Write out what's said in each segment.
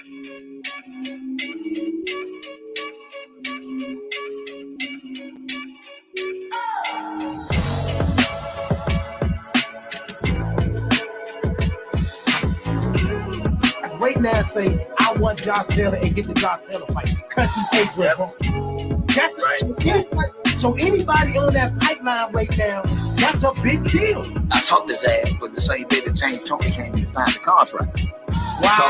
Right now, say I want Josh Taylor and get the Josh Taylor fight because he's age wrong. That's right. So anybody on that pipeline right now, that's a big deal. I talked his ass, but the same day that James Tony came and signed the contract. Wow. So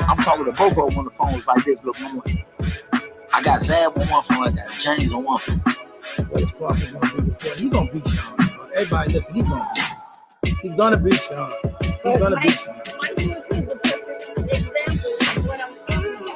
I'm talking to Boko on the phone like this. Look, I got Zab on one phone, I got James on one phone. What is Crawford gonna do before? He's gonna beat Sean. Everybody listen, he's gonna beat Sean. He's gonna beat Sean. He's gonna beat Sean. Mike Lewis is the perfect example of what I'm talking about.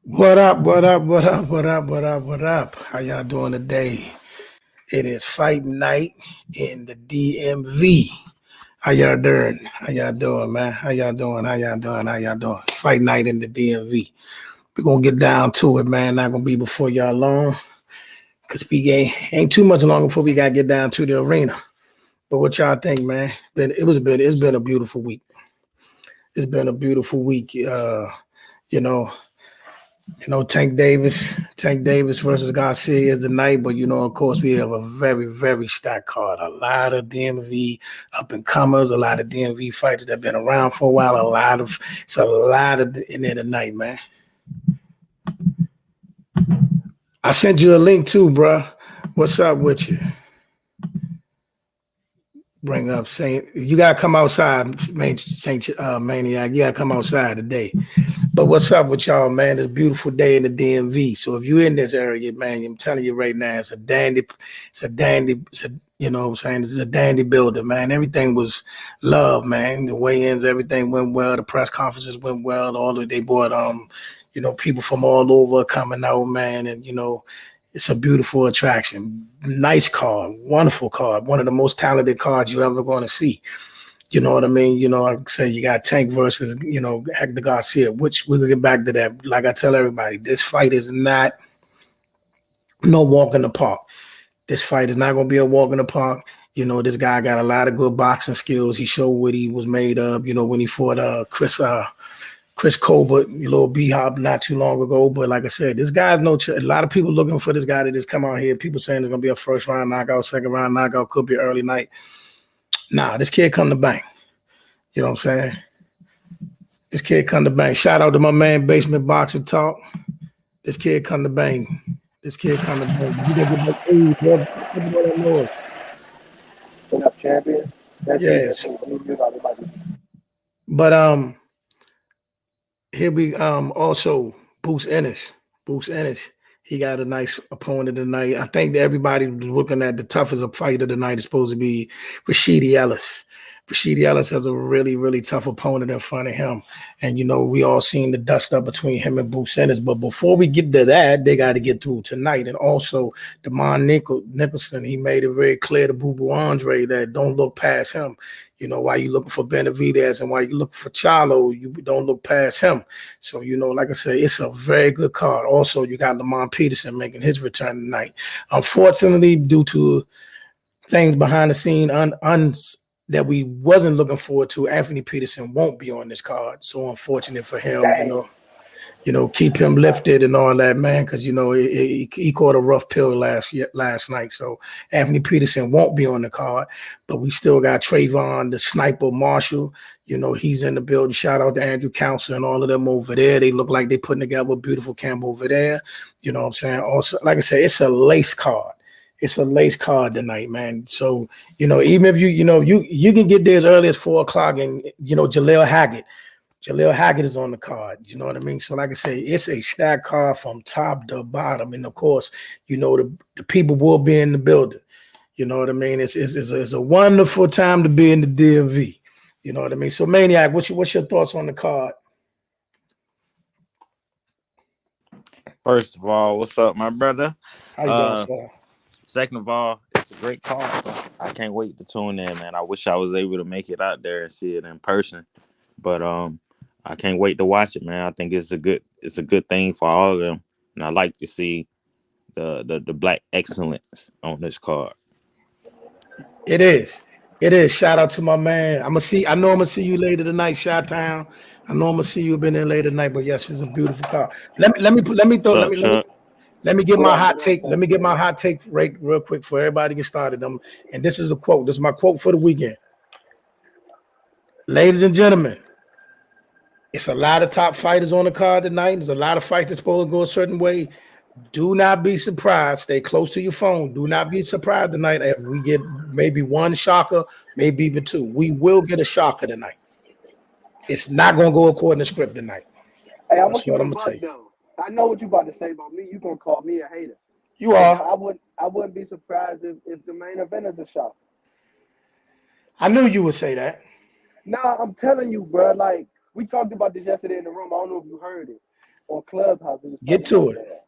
What up, what up, what up, what up, what up, what up? How y'all doing today? It is fight night in the DMV. How y'all doing? How y'all doing, man? How y'all doing? How y'all doing? How y'all doing? Fight night in the DMV. We're going to get down to it, man. Not going to be before y'all long because we ain't too much longer before we got to get down to the arena. But what y'all think, man? It's been a beautiful week. It's been a beautiful week. Tank Davis versus Garcia is the night, but of course, we have a very, very stacked card. A lot of DMV up and comers, a lot of DMV fighters that have been around for a while. It's a lot of in there tonight, man. I sent you a link too, bro. What's up with you? Bring up saying you gotta come outside, Maniac. You gotta come outside today. But what's up with y'all, man? It's a beautiful day in the DMV. So if you're in this area, man, I'm telling you right now, it's a dandy, you know what I'm saying? It's a dandy building, man. Everything was love, man. The weigh-ins, everything went well. The press conferences went well. They brought people from all over coming out, man, and it's a beautiful attraction. Nice card, wonderful card, one of the most talented cards you're ever going to see. You know what I mean? I say you got Tank versus, Hector Garcia, which we'll get back to that. Like I tell everybody, this fight is not no walk in the park. This fight is not going to be a walk in the park. This guy got a lot of good boxing skills. He showed what he was made of, when he fought Chris Colbert, little B-Hop not too long ago. But like I said, this guy's a lot of people looking for this guy to just come out here. People saying it's going to be a first round knockout, second round knockout, could be early night. Nah, this kid come to bang. You know what I'm saying? This kid come to bang. Shout out to my man, Basement Boxing Talk. This kid come to bang. This kid come to bang. You get the What up, champion? Yes. But here we also Boost Ennis. He got a nice opponent tonight. I think that everybody was looking at the toughest fighter tonight is supposed to be Rashidi Ellis. Rashidi Ellis has a really, really tough opponent in front of him. And, we all seen the dust up between him and Boost Ennis. But before we get to that, they got to get through tonight. And also, Damon Nicholson, he made it very clear to Boo Boo Andre that don't look past him. While you looking for Benavidez and while you looking for Charlo, you don't look past him. So, like I said, it's a very good card. Also, you got Lamont Peterson making his return tonight. Unfortunately, due to things behind the scene that we wasn't looking forward to, Anthony Peterson won't be on this card. So unfortunate for him, keep him lifted and all that, man, because, he caught a rough pill last night. So Anthony Peterson won't be on the card, but we still got Trayvon, the sniper Marshall. He's in the building. Shout out to Andrew Council and all of them over there. They look like they're putting together a beautiful camp over there. You know what I'm saying? Also, like I said, it's a lace card. It's a lace card tonight, man. So, even if you can get there as early as 4 o'clock and, Jaleel Haggett is on the card. You know what I mean? So like I say, it's a stacked card from top to bottom. And of course, the people will be in the building. You know what I mean? It's a wonderful time to be in the DMV. You know what I mean? So Maniac, what's your thoughts on the card? First of all, what's up, my brother? How you doing, Uh, sir? Second of all, it's a great card. I can't wait to tune in, man. I wish I was able to make it out there and see it in person, but I can't wait to watch it, man. I think it's a good thing for all of them, and I like to see the black excellence on this card. It is. It is. Shout out to my man. I know I'm gonna see you later tonight, Shot Town. I know I'm gonna see you been there later tonight, but yes, it's a beautiful car. What's up, Chuck? Let me get What my up, hot what up, take. Chuck? Let me get my hot take right real quick for everybody to get started. And this is a quote. This is my quote for the weekend. Ladies and gentlemen, it's a lot of top fighters on the card tonight. There's a lot of fights that's supposed to go a certain way. Do not be surprised. Stay close to your phone. Do not be surprised tonight if we get maybe one shocker, maybe even two. We will get a shocker tonight. It's not going to go according to script tonight. Hey, I'm gonna That's keep what it I'm a going to tell buck you. though. I know what you about to say about me. You gonna call me a hater. You But are. I wouldn't be surprised if the main event is a shock. I knew you would say that. Nah, I'm telling you, bro. Like we talked about this yesterday in the room. I don't know if you heard it on Clubhouse. We was Get talking to about it. that.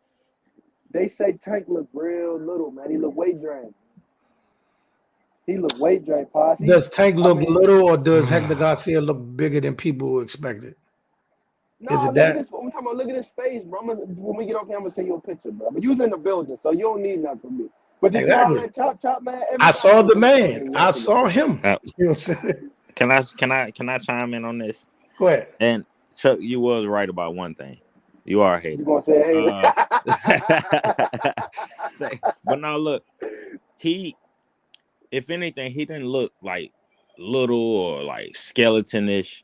They say Tank look real little, man. He look weight drained. He look weight drained, Posh. Does Tank I look mean, little or does Hector Garcia look bigger than people expected? Is no, it look at that? this. I'm talking about. Look at his face, bro. When we get off here, I'm gonna send you a picture, bro. But you was in the building, so you don't need nothing from me. But did you holler Exactly. at Chop, man? I Everybody saw was the in the man. building I yesterday. saw him. Uh, You know what I'm saying? can I chime in on this? Go ahead. And Chuck, you was right about one thing. You are a hater. You gonna say, hey? But now look, if anything, he didn't look like little or like skeletonish.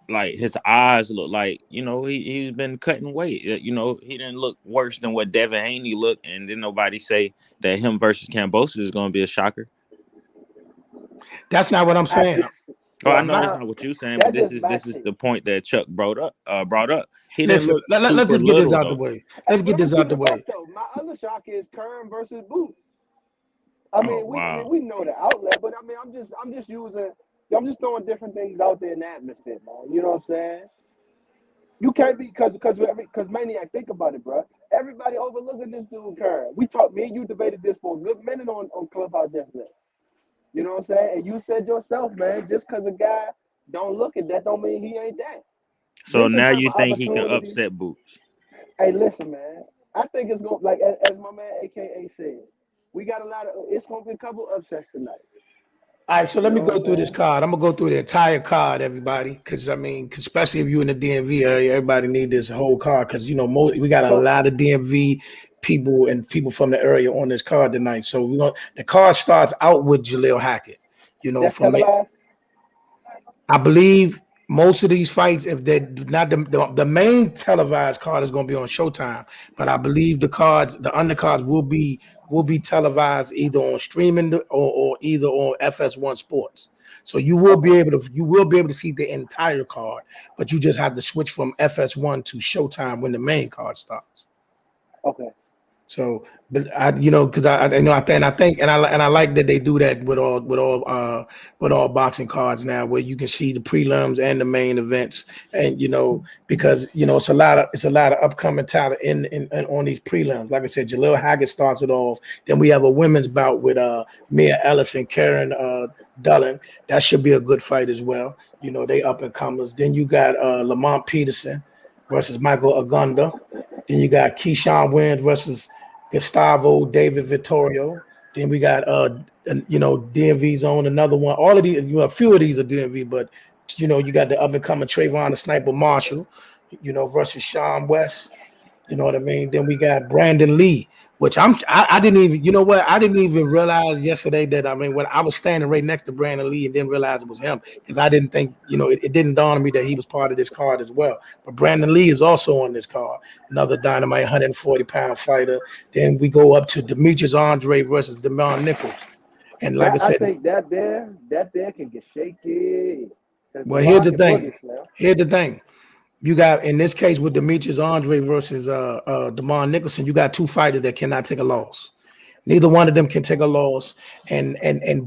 Like his eyes look like, he's been cutting weight. He didn't look worse than what Devin Haney looked, and didn't nobody say that him versus Cambosis is going to be a shocker. That's not what I'm saying. Oh, What I I'm know not. that's not what you're saying, but That's this just is my this is take. the point that Chuck brought up. He didn't Listen, look let's super just get this little out the though. way. Hey, Let's but get I'm this gonna out keep the it buck way. though. My other shock is Kern versus Boots. Oh wow. We know the outlet, but I'm just throwing different things out there in the atmosphere, man. You know what I'm saying? You can't be because Maniac, think about it, bro. Everybody overlooking this dude Kern. Me and you debated this for a good minute on Clubhouse yesterday. You know what I'm saying? And you said yourself, man, just because a guy don't look at that don't mean he ain't that. So This the now type you of think he can opportunity. upset Boots? Hey, listen, man. I think it's going like as my man AKA said, we got it's gonna be a couple upsets tonight. All right, so let You me know what go I'm through this saying? card. I'm gonna go through the entire card, everybody, because especially if you're in the DMV area, everybody need this whole card because we got a So lot of DMV people and people from the area on this card tonight. So the card starts out with Jaleel Hackett. that's From it, televised. I believe most of these fights, if they're not the main televised card is going to be on Showtime, but I believe the undercards will be televised either on streaming or either on FS1 Sports. So you will Okay, be able to see the entire card, but you just have to switch from FS1 to Showtime when the main card starts. okay. So, but because I think, and I like that they do that with all boxing cards now, where you can see the prelims and the main events, and because it's a lot of upcoming talent in on these prelims. Like I said, Jaleel Haggett starts it off. Then we have a women's bout with Mia Ellis and Karen Dullen. That should be a good fight as well. They up and comers. Then you got Lamont Peterson versus Michael Agunda. Then you got Keyshawn Wynn versus Gustavo David Vittorio. Then we got DMV's on another one. All of these, a few of these are DMV, but you got the up and coming Trayvon the Sniper Marshall, versus Sean West. You know what I mean? Then we got Brandon Lee, which I didn't even, I didn't even realize yesterday that, when I was standing right next to Brandon Lee and didn't realize it was him because I didn't think, it didn't dawn on me that he was part of this card as well. But Brandon Lee is also on this card, another dynamite 140-pound fighter. Then we go up to Demetrius Andre versus Demond Nichols. And like I I said, think that there can get shaky. well, here's the thing. You got, in this case with Demetrius Andre versus Demond Nicholson, you got two fighters that cannot take a loss. Neither one of them can take a loss, and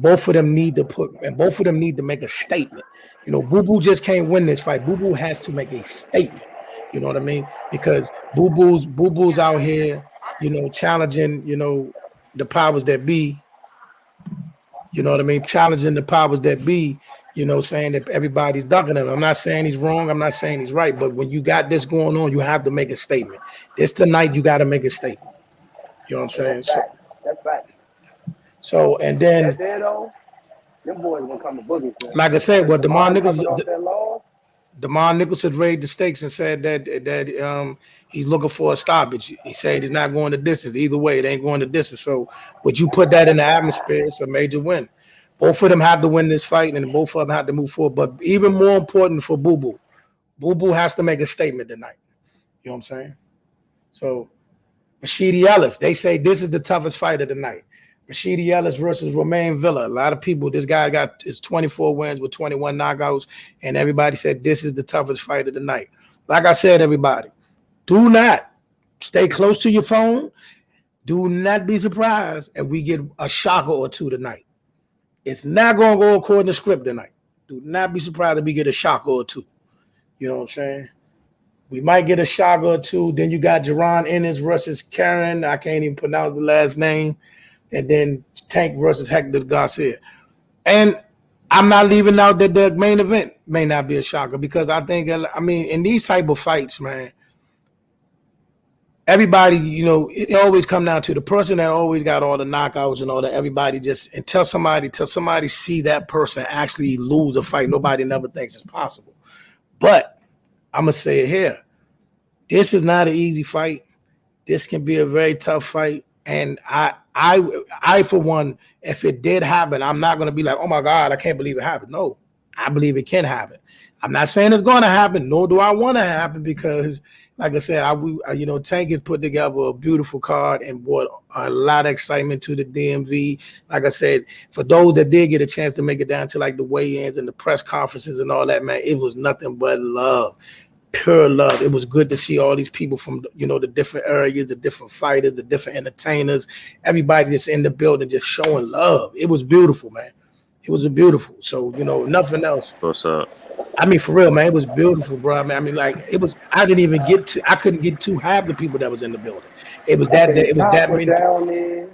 both of them need to make a statement. You know, Boo Boo just can't win this fight. Boo Boo has to make a statement. You know what I mean? Because Boo Boo's out here, you know, challenging, you know, the powers that be. You know what I mean? Challenging the powers that be. You know, saying that everybody's ducking him. I'm not saying he's wrong. I'm not saying he's right. But when you got this going on, you have to make a statement. This tonight, you got to make a statement. You know what I'm saying? That's fact. That's fact. So and That then, there though, them boys gonna come to boogie. Man. like I said, well, Demond coming off that loss. Demond Nichols had raised the stakes and said that he's looking for a stoppage. He said he's not going the distance. Either way, it ain't going the distance. So, would you put that in the atmosphere? It's a major win. Both of them had to win this fight, and both of them had to move forward. But even more important for Boo Boo, Boo Boo has to make a statement tonight. You know what I'm saying? So, Rashidi Ellis, they say this is the toughest fight of the night. Rashidi Ellis versus Romain Villa. A lot of people, this guy got his 24 wins with 21 knockouts, and everybody said this is the toughest fight of the night. Like I said, everybody, do not stay close to your phone. Do not be surprised if we get a shocker or two tonight. It's not going to go according to script tonight. Do not be surprised if we get a shocker or two. You know what I'm saying? We might get a shocker or two. Then you got Jaron Ennis versus Karen. I can't even pronounce the last name. And then Tank versus Hector Garcia. And I'm not leaving out that the main event may not be a shocker because I think, I mean, in these type of fights, man, everybody, you know, it always come down to the person that always got all the knockouts and all that. Everybody just, until somebody see that person actually lose a fight, nobody never thinks it's possible. But I'm going to say it here. This is not an easy fight. This can be a very tough fight. And I, for one, if it did happen, I'm not going to be like, oh my God, I can't believe it happened. No, I believe it can happen. I'm not saying it's going to happen, nor do I want to happen because, like I said, you know, Tank has put together a beautiful card and brought a lot of excitement to the DMV. Like I said, for those that did get a chance to make it down to like the weigh-ins and the press conferences and all that, man, it was nothing but love. Pure love. It was good to see all these people from, you know, the different areas, the different fighters, the different entertainers, everybody just in the building just showing love. It was beautiful, man. It was beautiful. So, you know, nothing else. What's up? I mean, for real, man, it was beautiful, bro. I mean, like it was. I couldn't get to half the people that was in the building. It was that many. Down there.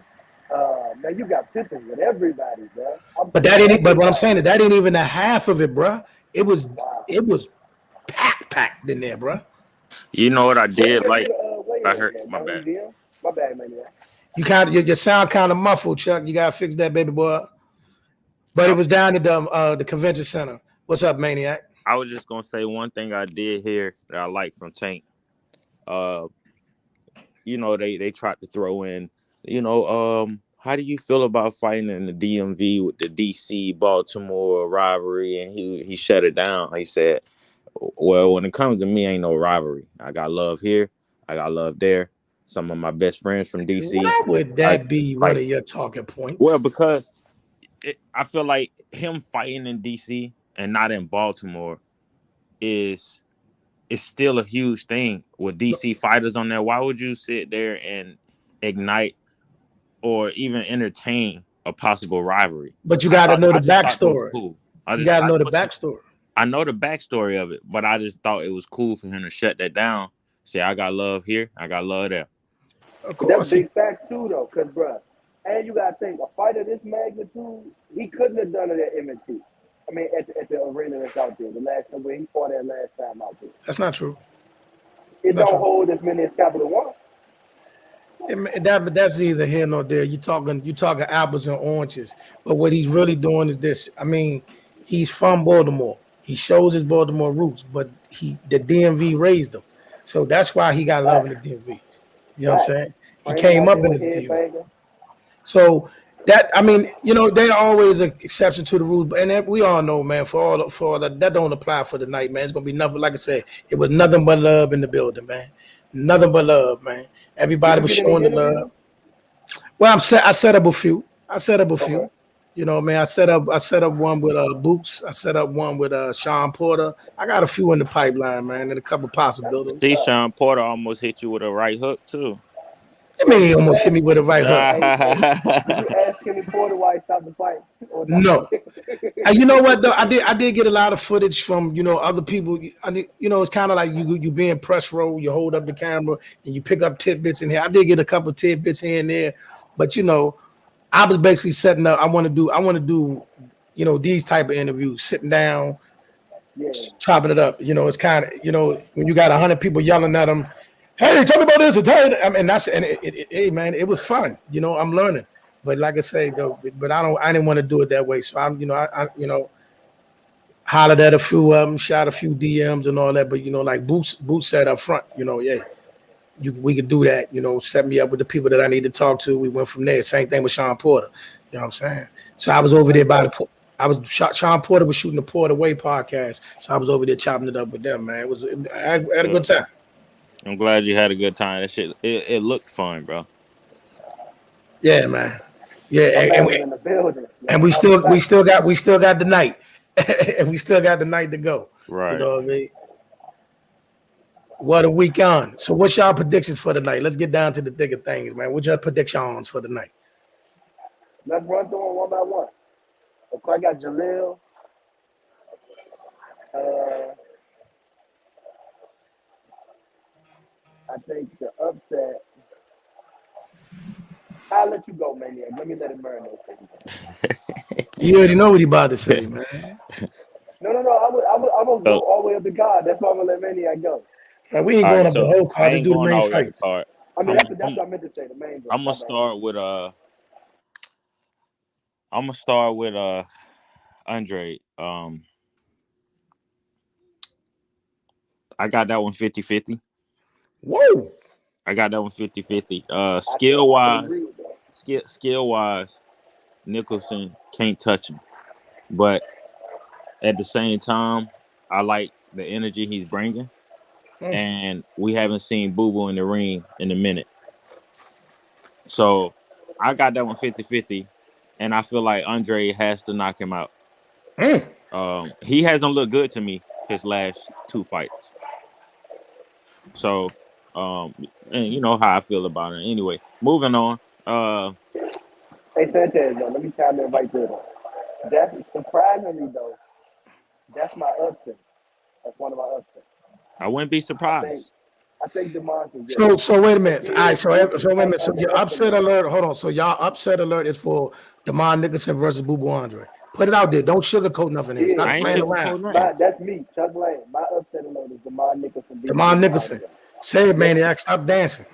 Man, you got pictures with everybody, bro. But what I'm saying is that ain't even a half of it, bro. It was packed in there, bro. You know what I did? Like I heard. My bad. My bad, man. You sound kind of muffled, Chuck. You gotta fix that, baby boy. But it was down at the convention center. What's up, Maniac? I was just gonna say one thing I did here that I like from Tank. You know, they tried to throw in, you know, how do you feel about fighting in the DMV with the DC Baltimore rivalry? And he shut it down. He said, well, when it comes to me, ain't no rivalry. I got love here. I got love there. Some of my best friends from DC. Why would that be one of your talking points? Well, because I feel like him fighting in DC and not in Baltimore is still a huge thing with DC fighters on there. Why would you sit there and ignite or even entertain a possible rivalry? But you got to know the backstory. Cool. You got to know the backstory. I know the backstory of it, but I just thought it was cool for him to shut that down. Say, I got love here, I got love there. Of course. That's a big fact too, though, because, bro, and you got to think, a fight of this magnitude, he couldn't have done it at M&T. I mean, at the arena that's out there, the last time where he fought that last time out there. That's not true. It don't hold as many as Capital One. That's neither here nor there. You talking apples and oranges. But what he's really doing is this. I mean, he's from Baltimore. He shows his Baltimore roots, but the DMV raised him. So that's why he got love in the DMV. You know what I'm saying? He came up in the DMV. So that, I mean, you know, there are always an exception to the rules, and we all know, man, for all that don't apply for the night, man. It's gonna be nothing. Like I said, it was nothing but love in the building, man. Nothing but love, man. Everybody was showing the love. Well, I set up a few. Okay. You know, man. I set up one with Boots. I set up one with Sean Porter. I got a few in the pipeline, man, and a couple possibilities. See, Sean Porter almost hit you with a right hook too. I mean, he almost hit me with a right hook. Did you ask Kenny Porter why he stopped the fight or not? No. And you know what though? I did get a lot of footage from other people. It's kind of like you being press row. You hold up the camera and you pick up tidbits in here. I did get a couple tidbits here and there, but I was basically setting up. I want to do these type of interviews, sitting down, Yeah. chopping it up. It's kind of when you got 100 people yelling at them, hey, tell me about this. I mean, hey man, it was fun. I'm learning. But like I say though, but I didn't want to do it that way. So I'm hollered at a few of them, shot a few DMs and all that. But like Boots said up front, yeah, we could do that. Set me up with the people that I need to talk to. We went from there. Same thing with Sean Porter. You know what I'm saying? So I was over there Sean Porter was shooting the Porter Way podcast. So I was over there chopping it up with them, man. I had a good time. I'm glad you had a good time. That shit, it looked fun, bro. Yeah, man. Yeah, in the building. And we still got the night. And we still got the night to go. Right. You know what I mean? What a week on. So what's y'all predictions for the night? Let's get down to the thick of things, man. What's your predictions for the night? Let's run through them one by one. Okay, I got Jaleel. I think the upset. I'll let you go, Maniac. Let me let it burn those things. You already know what he about to say, man. No. I will go all the way up to God. That's why I'm gonna let Maniac go. Man, we ain't going up the whole card. Let's do the main fight. I mean, that's what I meant to say. The main. I'm gonna start with Andre. I got that one 50-50. Whoa. I got that one 50-50. Skill wise, Nicholson can't touch him. But at the same time, I like the energy he's bringing. And we haven't seen Boo Boo in the ring in a minute. So I got that one 50-50. And I feel like Andre has to knock him out. He hasn't looked good to me his last two fights. So, and you know how I feel about it. Anyway, moving on. Hey, Sanchez, let me chime in right there. That's surprisingly, though, that's my upset. That's one of my upsets. I wouldn't be surprised. I think DeMont is So wait a minute. All right, so wait a minute. So your upset alert, hold on. So y'all upset alert is for DeMont Nicholson versus Boo Boo Andre. Put it out there. Don't sugarcoat nothing. Yeah, Stop playing around. That's me, Chuck Lane. My upset alert is DeMont Nicholson. DeMont Nicholson. Say it, Maniac. Stop dancing.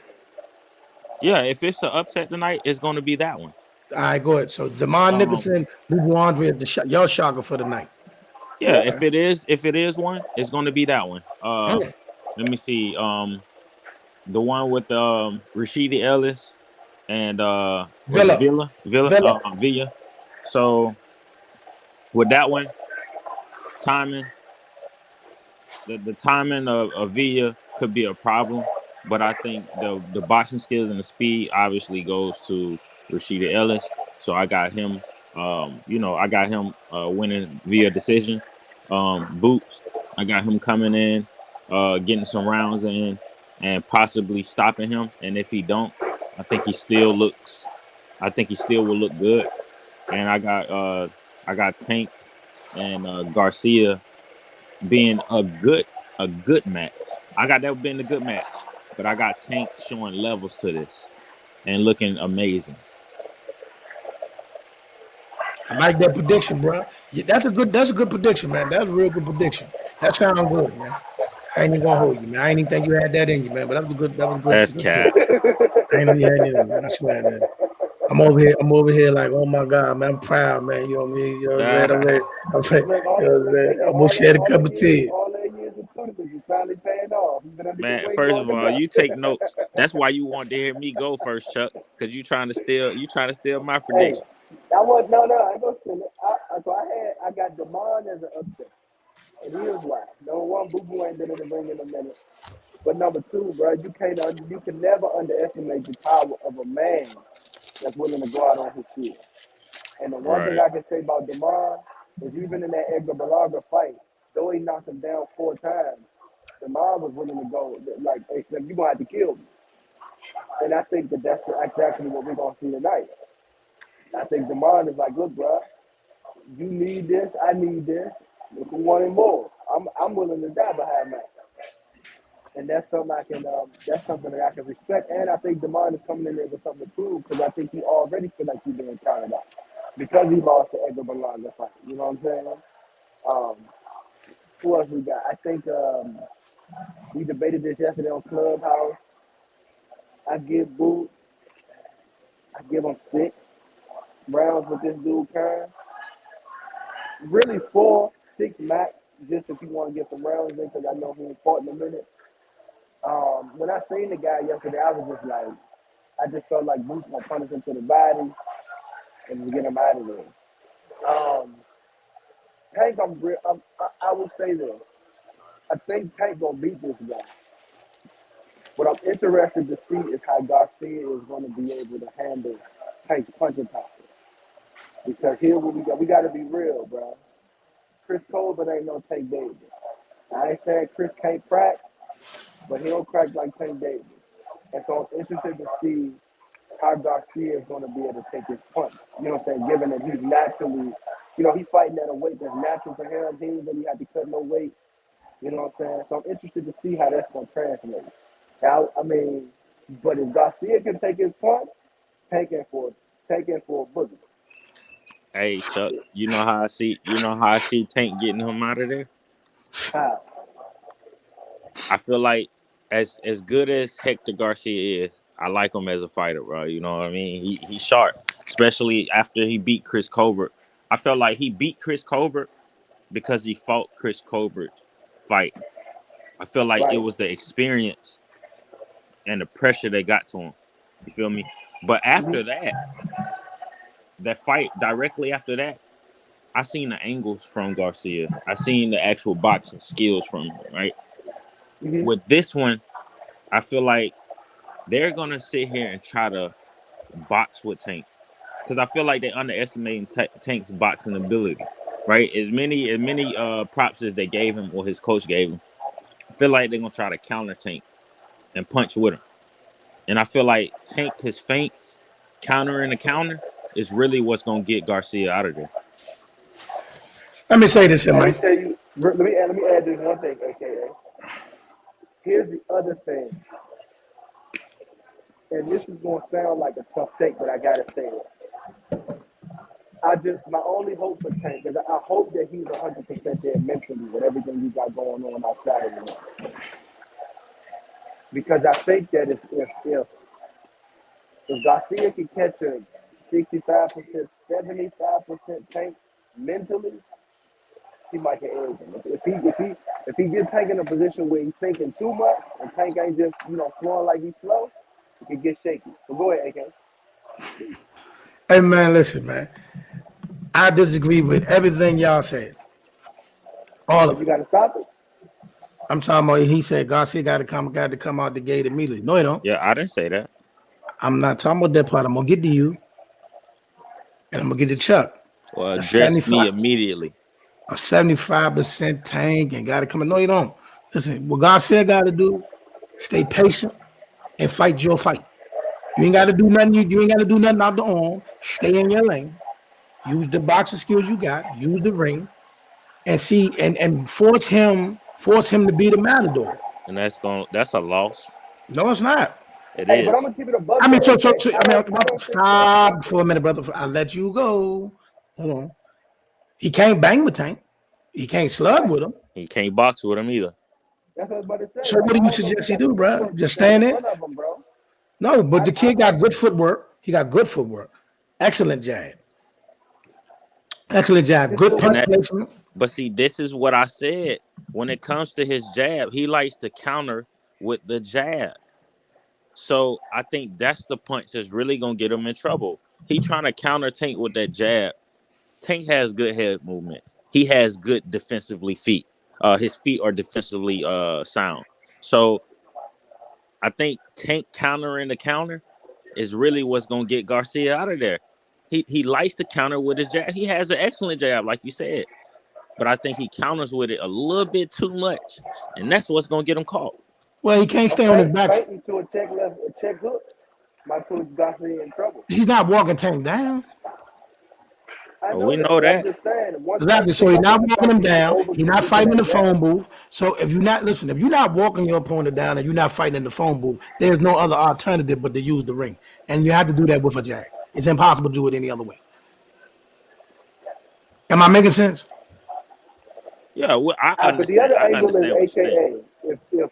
Yeah, if it's an upset tonight, it's going to be that one. All right, go ahead. So DeMont Nicholson, Boo Boo Andre is y'all shocker for the night. Yeah, if it is one, it's going to be that one. Let me see. The one with Rashidi Ellis and Villa. So with that one, timing, the timing of Villa could be a problem, but I think the boxing skills and the speed obviously goes to Rashidi Ellis. So I got him. I got him winning via decision. Boots, I got him coming in, getting some rounds in, and possibly stopping him. And if he don't, I think he still will look good. And I got Tank and Garcia being a good match. I got that being a good match, but I got Tank showing levels to this and looking amazing. I like that prediction, bro. Yeah, that's a good prediction, man. That's a real good prediction. That sounds good, man. I ain't even gonna hold you, man. I ain't even think you had that in you, man. But that was good. That's cat. I ain't know you had it in you, man. I swear, man. I'm over here like, oh my God, man. I'm proud, man. You know what I mean? You know what I'm saying? I'm gonna shed a cup of tea. All that years of tunnel, you finally paying off. Man, first of all, you take notes. That's why you want to hear me go first, Chuck, because you trying to steal my prediction. Hey, I ain't gonna steal it. I got DeMond as an upset. And here's why. Number one, Boo Boo ain't been in the ring in a minute. But number two, bro, you can never underestimate the power of a man that's willing to go out on his feet. And the one thing I can say about DeMond is even in that Edgar Balaga fight, though he knocked him down 4 times, DeMond was willing to go like, hey, Slim, you're gonna have to kill me. And I think that that's exactly what we're gonna see tonight. I think Demond is like, look, bro, you need this, I need this. If we wanted more, I'm willing to die behind that. And that's something that's something that I can respect. And I think Demond is coming in there with something to prove because I think he already feel like he's being counted out because he lost the Edgar Berlanga fight. You know what I'm saying? Um, who else we got? I think we debated this yesterday on Clubhouse. I give Boots, I give him 6 rounds with this dude, Kern. Really 4, 6 max, just if you want to get some rounds in, because I know he ain't fought in a minute. When I seen the guy yesterday, I was just like, I just felt like Boots gonna punish him to the body and just get him out of there. Tank, I will say this. I think Tank gonna beat this guy. What I'm interested to see is how Garcia is going to be able to handle Tank's punching power. Because here what we got. We got to be real, bro. Chris Colbert ain't no Tank Davis. I ain't saying Chris can't crack, but he don't crack like Tank Davis. And so I'm interested to see how Garcia is going to be able to take his punch. You know what I'm saying? Given that he's naturally, he's fighting at a weight that's natural for him. He ain't really had to cut no weight. You know what I'm saying? So I'm interested to see how that's going to translate. Now, I mean, but if Garcia can take his punch, taking for a boogie. Hey, Chuck, you know how I see Tank getting him out of there? How? I feel like as good as Hector Garcia is, I like him as a fighter, bro. You know what I mean? He's sharp, especially after he beat Chris Colbert. I felt like he beat Chris Colbert because he fought Chris Colbert's fight. I feel like it Right. was the experience and the pressure they got to him. You feel me? But after that fight, directly after that, I seen the angles from Garcia. I seen the actual boxing skills from him, right? Mm-hmm. With this one, I feel like they're going to sit here and try to box with Tank. Because I feel like they're underestimating Tank's boxing ability, right? As many props as they gave him or his coach gave him, I feel like they're going to try to counter Tank and punch with him. And I feel like Tank, his feints, countering the counter, is really what's going to get Garcia out of there. Let me say this here, Let me man. tell you. Let me add this one thing, AKA. Here's the other thing, and this is going to sound like a tough take, but I gotta say it. My only hope for Tank is I hope that he's 100% there mentally with everything you got going on outside of him. Because I think that if Garcia can catch a 65%, 75% Tank mentally, he might get arrogant. If he gets Tank in a position where he's thinking too much and Tank ain't just flowing like he's slow, he can get shaky. So go ahead, AK. Hey, man, listen, man. I disagree with everything y'all said. All But of you it. got to stop it. I'm talking about he said Garcia got to come out the gate immediately. No, he don't. Yeah, I didn't say that. I'm not talking about that part. I'm gonna get to you, and I'm gonna get to Chuck. Well, A address 75, me immediately. a 75% Tank and got to come in. No, you don't. Listen, what Garcia got to do, stay patient and fight your fight. You ain't got to do nothing. You ain't got to do nothing out the arm. Stay in your lane. Use the boxing skills you got. Use the ring, and see and force him to be the matador. And that's a loss. No, it's not. It Hey, but I'm is. gonna keep it a buck I mean, though, AK. I don't think that. stop for a minute, brother. I'll let you go. Hold on. He can't bang with Tank. He can't slug Right. with him. He can't box with him either. That's what I was about to say. So Like what do I you don't know if he suggest he got the do, bro? footwork to Just stay in stand there? front of him, bro. No, but the I kid got like. good footwork. He got good footwork. Excellent jab. Excellent jab. His Good And punch footwork. that placement. but see, this is what I said. When it comes to his jab, he likes to counter with the jab. So I think that's the punch that's really gonna get him in trouble. He trying to counter Tank with that jab. Tank has good head movement. He has good defensively feet. His feet are defensively sound. So I think Tank countering the counter is really what's gonna get Garcia out of there. He likes to counter with his jab. He has an excellent jab, like you said. But I think he counters with it a little bit too much. And that's what's gonna get him caught. Well, he can't A stay on his feint, back. feint into a check hook. might put Garcia in trouble. He's not walking Tank down. I Well, know we that, know but I'm that. just saying. Once Exactly. Tank So pick he's up not on the walking fact him that he down. He's not fighting in the overcommunicating that phone jab, booth. So if you're not walking your opponent down and you're not fighting in the phone booth, there's no other alternative but to use the ring. And you have to do that with a jab. It's impossible to do it any other way. Am I making sense? Yeah, well, I but the understand. other I angle is understand what you're saying. AKA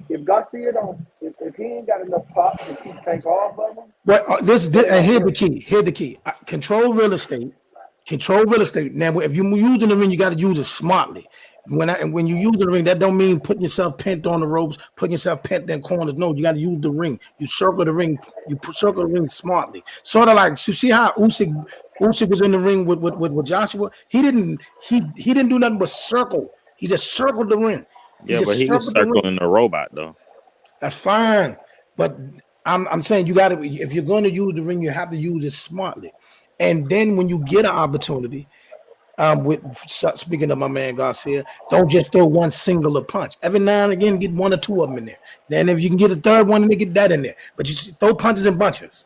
if Garcia don't if he ain't got enough pop to keep Tank off of him, But it ain't and gonna here's the work. key. Here's the key. Control real estate. Control real estate. Now, if you're using the ring, you got to use it smartly. When you use the ring, that don't mean putting yourself pent on the ropes, putting yourself pent in corners. No, you got to use the ring. You circle the ring. Circle the ring smartly. Sort of like, so see how Usyk was in the ring with Joshua. He didn't do nothing but circle. He just circled the ring. He Yeah, but just he was circled the ring. circling the robot though. That's fine, but I'm saying you got to, if you're going to use the ring, you have to use it smartly. And then when you get an opportunity, speaking of my man Garcia, don't just throw one singular punch. Every now and again, get one or two of them in there. Then if you can get a third one, then get that in there. But you throw punches in bunches.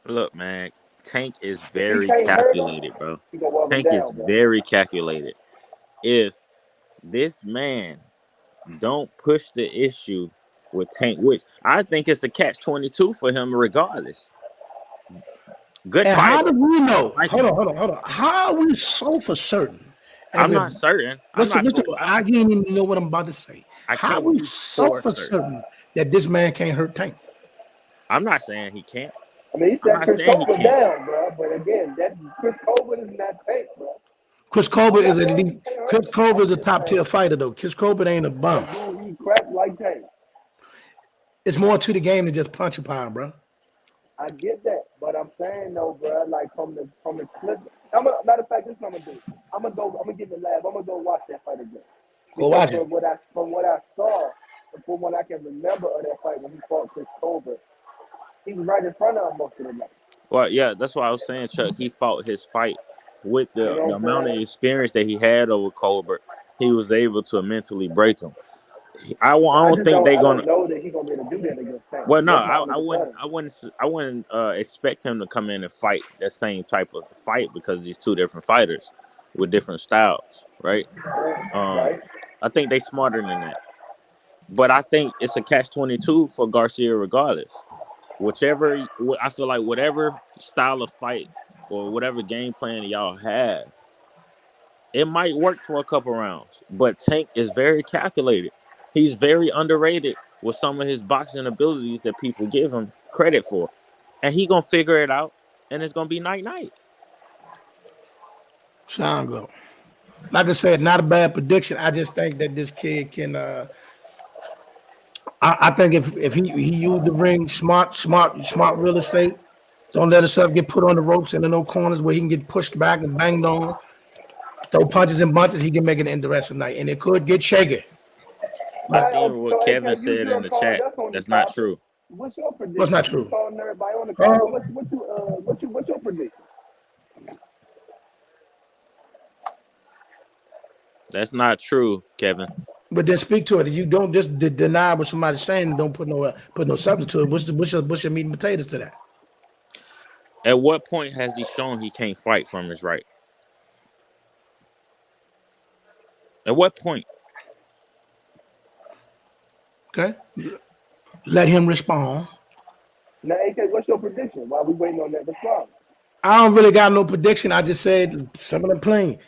Look, man, Tank is If he very can't hurt him, calculated, bro. he gonna walk him Tank is down, bro. very calculated. If this man don't push the issue with Tank, which I think it's a catch-22 for him regardless. Good And how fighter. do we know? Like Hold him. on. How are we so for certain? I'm not certain. I'm Listen, not listen, for I didn't even know what I'm about to say. I How are can't we be so for for certain. certain that this man can't hurt Tank? I'm not saying he can't. I mean, he I'm set not Chris saying he Colbert can't. down, bro. But again, that Chris Colbert is not Tank, bro. Chris Colbert I'm is not a saying he can't hurt Chris him. Colbert is I'm a just top tier saying, fighter though. Chris Colbert ain't a bum. dude, he cracked like Tank. It's more to the game than just punch and power, bro. I get that, but I'm saying though, bro, like from the clip. Matter of fact, this is what I'm gonna do. I'm gonna get in the lab. I'm gonna go watch that fight again Go because watch it. from what I saw, and from what I can remember of that fight when he fought Chris Colbert, he was right in front of him most of the night. Well, yeah, that's why I was saying, Chuck. He fought his fight with You the know what amount I'm of saying? experience that he had over Colbert. He was able to mentally break him. I But I don't just think don't they I gonna. don't know that he's gonna be able to do that against Tank. Well, no, That's my I, only I wouldn't. concern. I wouldn't expect him to come in and fight that same type of fight because he's two different fighters with different styles, right? Um, Right? I think they smarter than that. But I think it's a catch-22 for Garcia regardless. I feel like whatever style of fight or whatever game plan y'all have, it might work for a couple rounds. But Tank is very calculated. He's very underrated with some of his boxing abilities that people give him credit for. And he gonna figure it out and it's gonna be night night. Sound good. Like I said, not a bad prediction. I just think that this kid can. I think if he used the ring smart real estate, don't let himself get put on the ropes and in no corners where he can get pushed back and banged on. Throw punches and bunches, he can make it an interesting night, and it could get shaky. I But seen what So Kevin AK, you said in done the called chat. us on the That's not topic. true. What's your what's not prediction? You true? calling everybody on the Uh, call. What's your prediction? That's not true, Kevin. but then speak to it. You don't just deny what somebody's saying and don't put no substance to it. What's your meat and potatoes to that? At what point has he shown he can't fight from his right? At what point? Okay, let him respond. Now, AK, what's your prediction? While we waiting on that response. I don't really got no prediction. I just said something plain.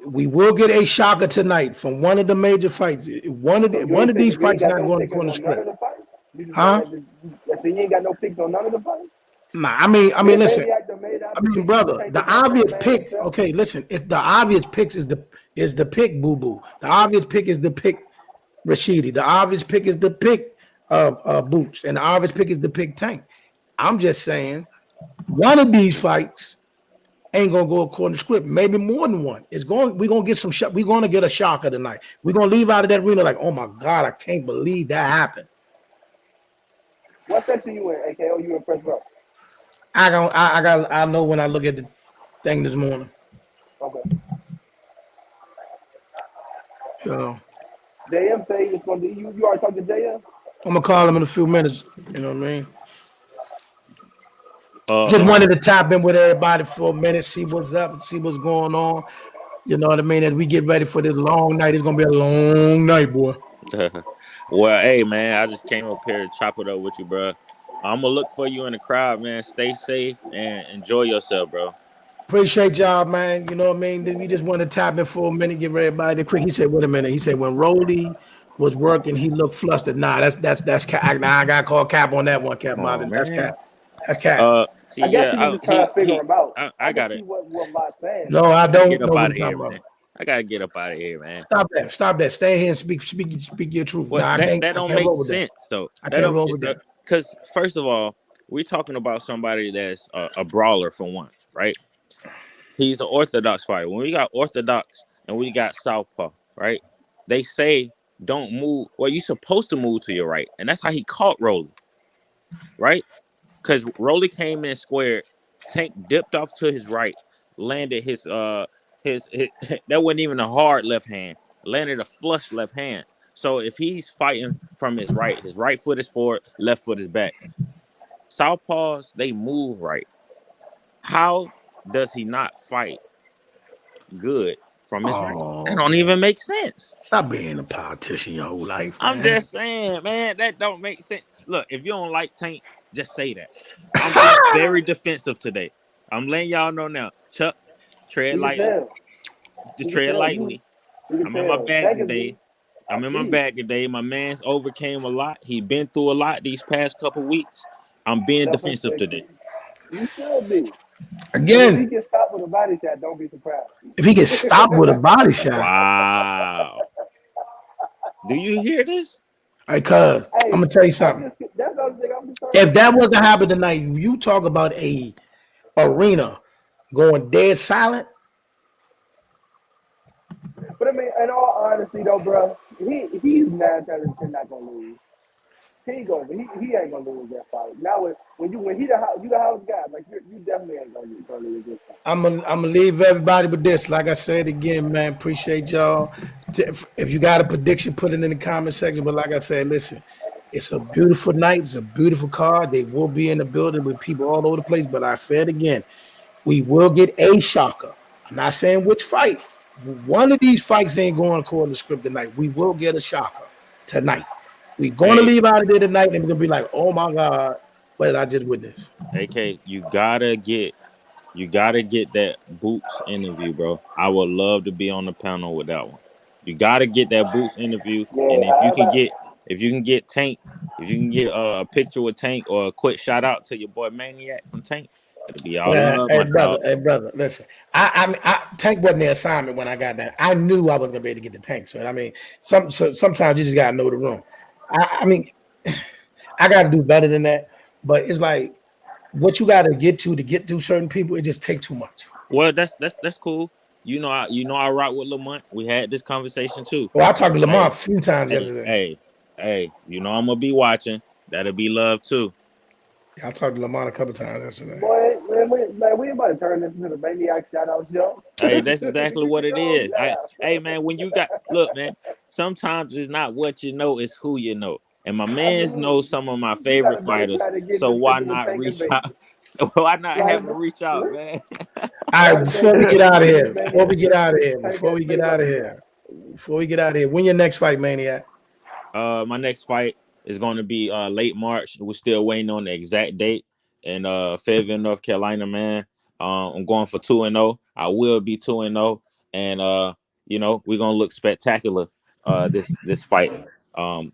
We will get a shocker tonight from one of the major fights. So One of these you ain't fights got not no going pickings according to on none of script, the fights? You just huh? saying that you ain't got no picks on none of the fights? Nah, I mean, listen. Maniac done made out I the mean, picks. You brother, can't the decide for the obvious man pick. himself. Okay, listen. If the obvious picks is the pick, boo boo. The obvious pick is the pick, Rashidi. The obvious pick is the pick, Boots, and the obvious pick is the pick Tank. I'm just saying, one of these fights ain't gonna go according to script. Maybe more than one. It's going. We're gonna get some. We're gonna get a shocker tonight. We're gonna leave out of that arena like, oh my god, I can't believe that happened. What section you in, AK? Oh, you in press row. I know when I look at the thing this morning. Okay. You know, JM say it's gonna be you. You already talked to JM? I'm gonna call him in a few minutes. You know what I mean? Just Uh, wanted to tap in with everybody for a minute, see what's up, see what's going on. You know what I mean? As we get ready for this long night, it's gonna be a long night, boy. well, hey man, I just came up here to chop it up with you, bro. I'm gonna look for you in the crowd, man. Stay safe and enjoy yourself, bro. Appreciate y'all, man. You know what I mean? We just want to tap in for a minute, give everybody the quick. He said, "Wait a minute." He said, "When Rolly was working, he looked flustered." Nah, that's Cap. Nah, I got to call Cap on that one, Cap Come on, Martin. That's Cap. man. That's Cap. See, I guess yeah, he was just trying to figure him out. I I can got see it. what Bot's saying No, though. I I gotta get don't up know what out you're of here, talking man. about. I gotta get up out of here, man. Stop that. Stop that. Stay here and speak your truth. Well, Nah, I that can't. that I don't can't make roll with that. sense though. I That can't don't roll with that. because first of all, we're talking about somebody that's a brawler for one, right? He's an orthodox fighter. When we got orthodox and we got southpaw, right? They say don't move. Well, you're supposed to move to your right, and that's how he caught Rolly, right? Because Rolly came in squared, Tank dipped off to his right, landed his that wasn't even a hard left hand, landed a flush left hand. So if he's fighting from his right foot is forward, left foot is back. Southpaws, they move right. How does he not fight good from his right? That Oh don't even man, make sense. stop being a politician your whole life, I'm man. just saying, man, that don't make sense. Look, if you don't like Tank, just say that. I'm being very defensive today. I'm letting y'all know now. Chuck, tread You can lightly. tell. Just You can tread tell. lightly. You can I'm in my tell. bag Secondly, today. I I'm in my see. bag today. My man's overcame a lot. He been through a lot these past couple weeks. I'm being defensive today. Self-inflicted. You should be. And if he Again, gets stopped with a body shot, don't be surprised. if he gets stopped with a body shot, Wow. Do you hear this? hey, cuz I'm Hey, gonna tell you something. that's the only thing I'm concerned If that about. was to happen tonight, you talk about a arena going dead silent. But I mean, in all honesty though, bro, he's 9 times out of 10 not gonna lose. He ain't gonna he ain't gonna lose that fight. Now when he you the house guy, like you definitely ain't gonna lose this fight. I'm gonna leave everybody with this. Like I said again, man, appreciate y'all. If you got a prediction, put it in the comment section. But like I said, listen, it's a beautiful night. It's a beautiful card. They will be in the building with people all over the place. But I said again, we will get a shocker. I'm not saying which fight. One of these fights ain't going according to script tonight. We will get a shocker tonight. We're going to Hey, leave out of there tonight and we're going to be like, oh my God, what did I just witness? AK, you gotta get that Boots interview, bro. I would love to be on the panel with that one. You gotta get that Boots interview, and Yeah, however, if you can get Tank, if you can get a picture with Tank or a quick shout out to your boy Maniac from Tank, it'll be all love, my dog. Hey brother, listen. I tank wasn't the assignment when I got that. I knew I was gonna be able to get the tank. So I mean, sometimes you just gotta know the room. I mean, I gotta do better than that. But it's like what you gotta get to certain people, it just take too much. Well, that's cool. I rock with Lamont. We had this conversation too. Well, I talked to Lamar a Hey, few times hey, yesterday. hey, hey. I'm gonna be watching. That'll be love too. I talked to Lamar a couple times yesterday. boy, we about to turn this into the maniac shout out show. Hey, that's exactly what it Oh is. yeah. Hey man, when you got look, man, sometimes it's not what you know, it's who you know. And my I man's know mean, some of my you favorite gotta be fighters, trying to get so this why picture with not Tank and reach Vegas. out? Why not Like, have him reach out, man? All right, gotta before send we this get picture out of with here, this Vegas. Tank got straight up and down. before we get out of here, when your next fight, Maniac? My next fight is going to be late March. We're still waiting on the exact date in Fayetteville, North Carolina, man. I'm going for 2-0. I will be 2-0, and we're gonna look spectacular this fight. Come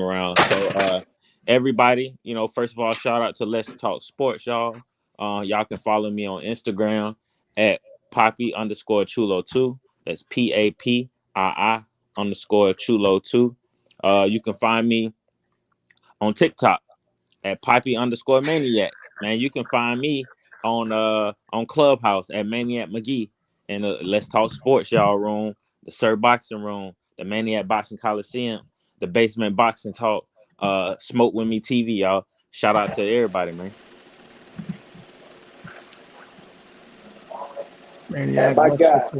around. So everybody, first of all, shout out to Let's Talk Sports, y'all. Y'all can follow me on Instagram at Poppy underscore Chulo2. That's PAPII underscore Chulo2. You can find me on TikTok at Poppy underscore Maniac. Man, you can find me on Clubhouse at Maniac McGee in the Let's Talk Sports y'all room, the Sir Boxing room, the Maniac Boxing Coliseum, the Basement Boxing Talk, Smoke With Me TV, y'all. Shout out to everybody, man. And Maniac my Boxing. God,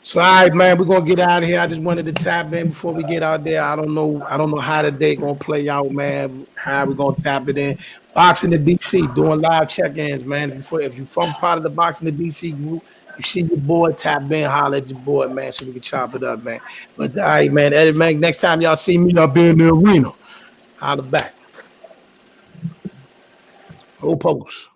So, all right, man, we're gonna get out of here. I just wanted to tap in before we get out there. I don't know how the day gonna play out, man. How we gonna tap it in? Boxing the DC, doing live check-ins, man. If you from part of the Boxing the DC group, you see your boy, tap in, holler at your boy, man, so we can chop it up, man. But all right, man, Eddie, man, next time y'all see me, I'll be in the arena. Holler back. Whole post.